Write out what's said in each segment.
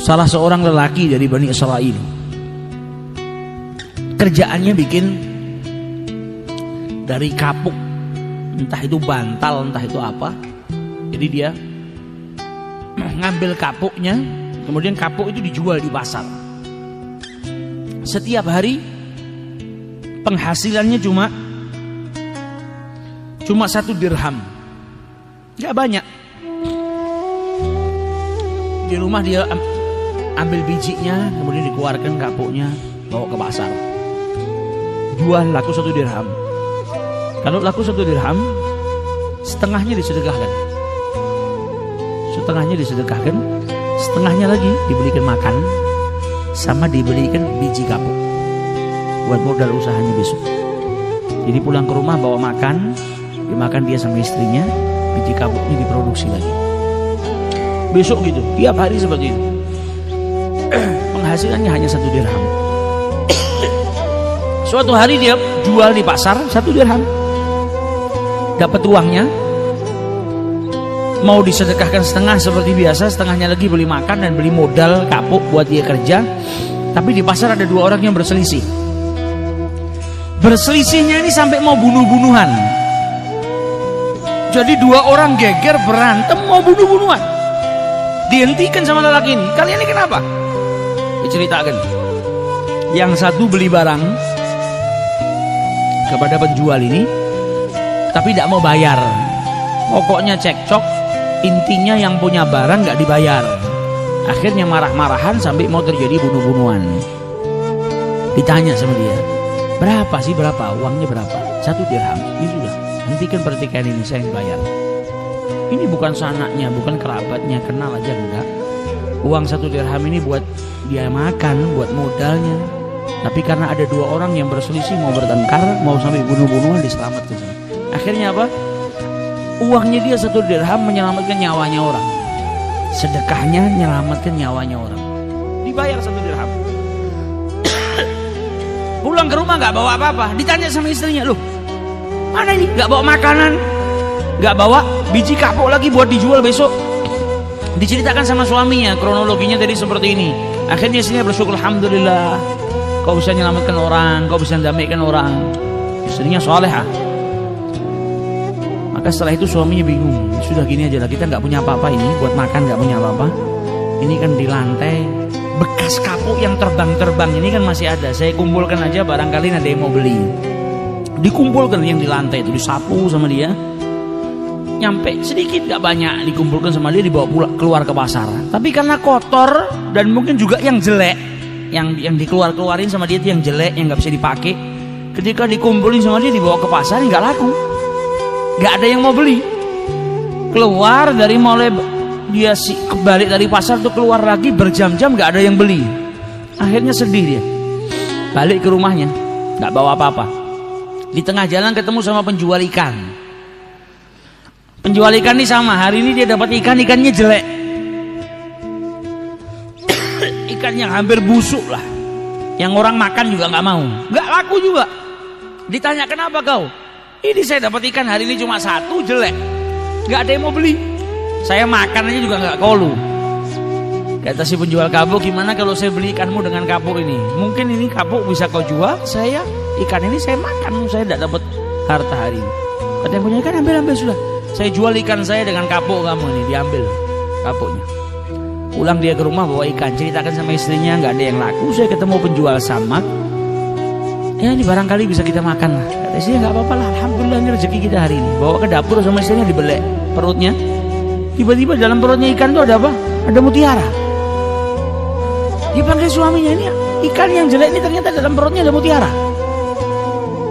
salah seorang lelaki dari Bani Israel. Kerjaannya bikin dari kapuk, entah itu bantal, entah itu apa. Jadi dia ngambil kapuknya, kemudian kapuk itu dijual di pasar. Setiap hari penghasilannya cuma 1 dirham, gak banyak. Di rumah dia ambil bijinya, kemudian dikeluarkan kapuknya, bawa ke pasar, jual, laku 1 dirham. Kalau laku 1 dirham, setengahnya disedekahkan, setengahnya lagi dibelikan makan, sama dibelikan biji kapuk buat modal usahanya besok. Jadi pulang ke rumah bawa makan, dimakan dia sama istrinya, biji kapuknya diproduksi lagi. Besok gitu, tiap hari seperti itu. Penghasilannya hanya 1 dirham. Suatu hari dia jual di pasar 1 dirham, dapat uangnya, mau disedekahkan setengah seperti biasa, setengahnya lagi beli makan dan beli modal kapuk buat dia kerja. Tapi di pasar ada 2 orang yang berselisih. Berselisihnya ini sampai mau bunuh-bunuhan. Jadi 2 orang geger berantem mau bunuh-bunuhan. Dihentikan sama lelaki ini. Kalian ini kenapa? Diceritakan. Yang satu beli barang kepada penjual ini, tapi tidak mau bayar. Pokoknya cekcok, intinya yang punya barang nggak dibayar. Akhirnya marah-marahan sampai mau terjadi bunuh-bunuhan. Ditanya sama dia, berapa sih, berapa? Uangnya berapa? 1 dirham. Ini sudah, hentikan pertikaian ini, saya yang bayar. Ini bukan sanaknya, bukan kerabatnya, kenal aja enggak. Uang 1 dirham ini buat dia makan, buat modalnya. Tapi karena ada 2 orang yang berselisih, mau bertengkar, mau sampai bunuh-bunuhan, diselamatkan. Akhirnya apa? Uangnya dia 1 dirham menyelamatkan nyawanya orang. Sedekahnya menyelamatkan nyawanya orang. Dibayar 1 dirham. Pulang ke rumah nggak bawa apa-apa. Ditanya sama istrinya, loh, mana ini? Nggak bawa makanan, nggak bawa biji kapuk lagi buat dijual besok. Diceritakan sama suaminya, kronologinya tadi seperti ini. Akhirnya istrinya bersyukur, alhamdulillah, kau bisa menyelamatkan orang, kau bisa mendamaikan orang. Istrinya salehah. Maka setelah itu suaminya bingung, sudah gini aja lah, kita nggak punya apa-apa ini, buat makan nggak punya apa-apa. Ini kan di lantai bekas kapuk yang terbang-terbang ini kan masih ada. Saya kumpulkan aja, barangkali ada yang mau beli. Dikumpulkan yang di lantai itu, disapu sama dia. Nyampe sedikit gak banyak, dikumpulkan sama dia, dibawa keluar ke pasar. Tapi karena kotor dan mungkin juga yang jelek, yang dikeluarin sama dia itu yang jelek, yang nggak bisa dipakai. Ketika dikumpulin sama dia, dibawa ke pasar, nggak laku, nggak ada yang mau beli. Keluar dari mulai dia kebalik dari pasar tuh, keluar lagi berjam-jam nggak ada yang beli. Akhirnya sedih dia, balik ke rumahnya, nggak bawa apa-apa. Di tengah jalan ketemu sama penjual ikan. Penjual ikan ini sama, hari ini dia dapat ikannya jelek. Ikan yang hampir busuk lah, yang orang makan juga nggak mau, nggak laku juga. Ditanya, kenapa kau? Ini saya dapat ikan hari ini cuma 1, jelek, nggak ada yang mau beli. Saya makan aja juga nggak kolu. Kata si penjual kapuk, gimana kalau saya beli ikanmu dengan kapuk ini? Mungkin ini kapuk bisa kau jual, saya ikan ini saya makan, saya tidak dapat harta hari ini. Kata yang punya ikan, ambil sudah. Saya jual ikan saya dengan kapuk kamu ini, diambil kapuknya. Pulang dia ke rumah bawa ikan, ceritakan sama istrinya, nggak ada yang laku. Saya ketemu penjual samak, ya ini barangkali bisa kita makan lah. Kata istrinya, nggak apa-apa lah, alhamdulillah ini rezeki kita hari ini. Bawa ke dapur sama istrinya, dibelek perutnya. Tiba-tiba dalam perutnya ikan itu ada apa? Ada mutiara. Dipanggil suaminya, ini ikan yang jelek ini ternyata dalam perutnya ada mutiara.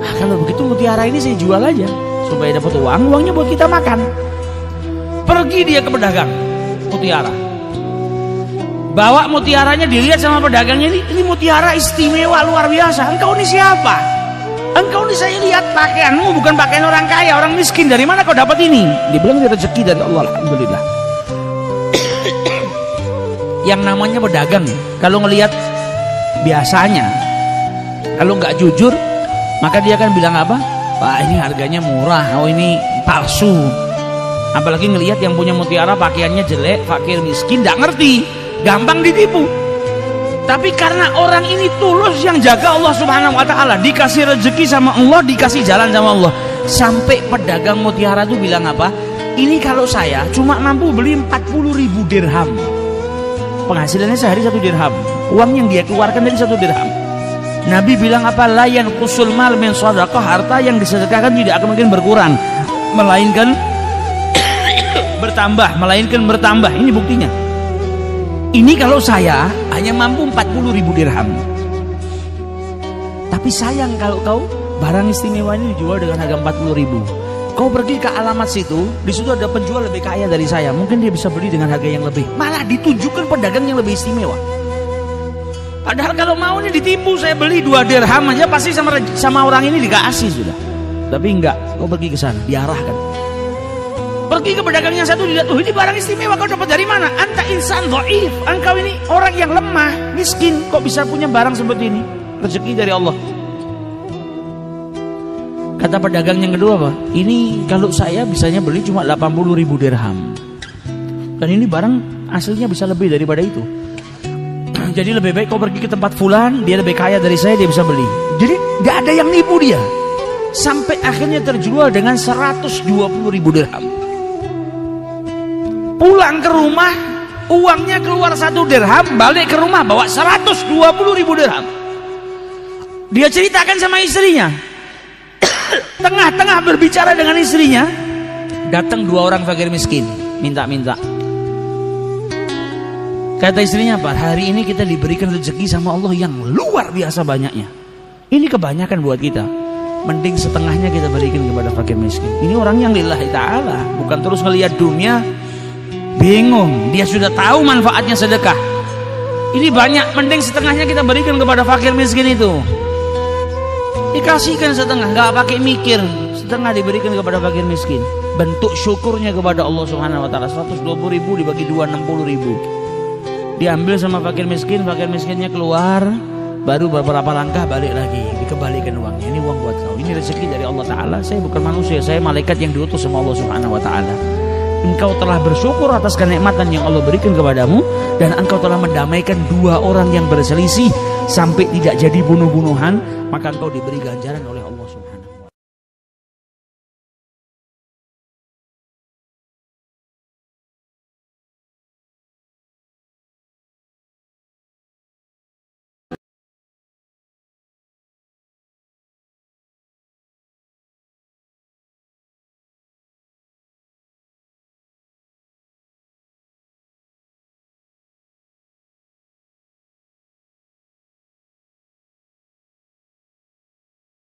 Ah, kalau begitu mutiara ini saya jual aja supaya dapat uang, uangnya buat kita makan. Pergi dia ke pedagang mutiara, bawa mutiaranya, dilihat sama pedagangnya, ini mutiara istimewa luar biasa. Engkau ini siapa? Engkau ini saya lihat pakaianmu bukan pakaian orang kaya, orang miskin. Dari mana kau dapat ini? Dibilang ini rezeki dari Allah, alhamdulillah. Yang namanya pedagang, kalau ngelihat biasanya, kalau nggak jujur, maka dia akan bilang apa? Wah, ini harganya murah, oh ini palsu. Apalagi ngelihat yang punya mutiara pakaiannya jelek, fakir miskin, nggak ngerti. gampang ditipu. Tapi karena orang ini tulus yang jaga Allah Subhanahu wa taala, dikasih rezeki sama Allah, dikasih jalan sama Allah. Sampai pedagang mutiara itu bilang apa? Ini kalau saya cuma mampu beli 40.000 dirham. Penghasilannya sehari 1 dirham. Uang yang dia keluarkan dari 1 dirham. Nabi bilang apa? La yanqusul mal min shadaqah, harta yang disedekahkan tidak akan mungkin berkurang, melainkan bertambah. Ini buktinya. Ini kalau saya hanya mampu 40.000 dirham. Tapi sayang kalau kau barang istimewa ini dijual dengan harga 40.000. Kau pergi ke alamat situ, di situ ada penjual lebih kaya dari saya. Mungkin dia bisa beli dengan harga yang lebih. Malah ditunjukkan pedagang yang lebih istimewa. Padahal kalau mau ini ditipu, saya beli 2 dirham aja pasti sama orang ini dikasih sudah. Tapi enggak, kau pergi ke sana, diarahkan. Pergi ke pedagang yang satu, dilihat, ini barang istimewa, kau dapat dari mana? Anta insan dhaif, engkau ini orang yang lemah, miskin, kok bisa punya barang seperti ini? Rezeki dari Allah. Kata pedagang yang kedua apa? Ini kalau saya bisanya beli cuma 80.000 dirham. Dan ini barang aslinya bisa lebih daripada itu. Jadi lebih baik kau pergi ke tempat fulan, dia lebih kaya dari saya, dia bisa beli. Jadi gak ada yang nipu dia. Sampai akhirnya terjual dengan 120.000 dirham. Pulang ke rumah, uangnya keluar 1 dirham, balik ke rumah bawa 120.000 dirham. Dia ceritakan sama istrinya. Tengah-tengah berbicara dengan istrinya, datang 2 orang fakir miskin, minta-minta. Kata istrinya apa? Hari ini kita diberikan rezeki sama Allah yang luar biasa banyaknya. Ini kebanyakan buat kita. Mending setengahnya kita berikan kepada fakir miskin. Ini orang yang lillahi ta'ala, bukan terus ngelihat dunia bingung. Dia sudah tahu manfaatnya sedekah. Ini banyak, mending setengahnya kita berikan kepada fakir miskin itu. Dikasihkan setengah, nggak pakai mikir. Setengah diberikan kepada fakir miskin. Bentuk syukurnya kepada Allah Subhanahu wa taala. 120.000 dibagi 2, 60.000. Diambil sama fakir miskinnya keluar, baru beberapa langkah balik lagi, dikembalikan uangnya. Ini uang buat kau, ini rezeki dari Allah Ta'ala. Saya bukan manusia, saya malaikat yang diutus sama Allah Subhanahu wa taala. Engkau telah bersyukur atas kenikmatan yang Allah berikan kepadamu, dan engkau telah mendamaikan 2 orang yang berselisih sampai tidak jadi bunuh-bunuhan, maka engkau diberi ganjaran oleh Allah.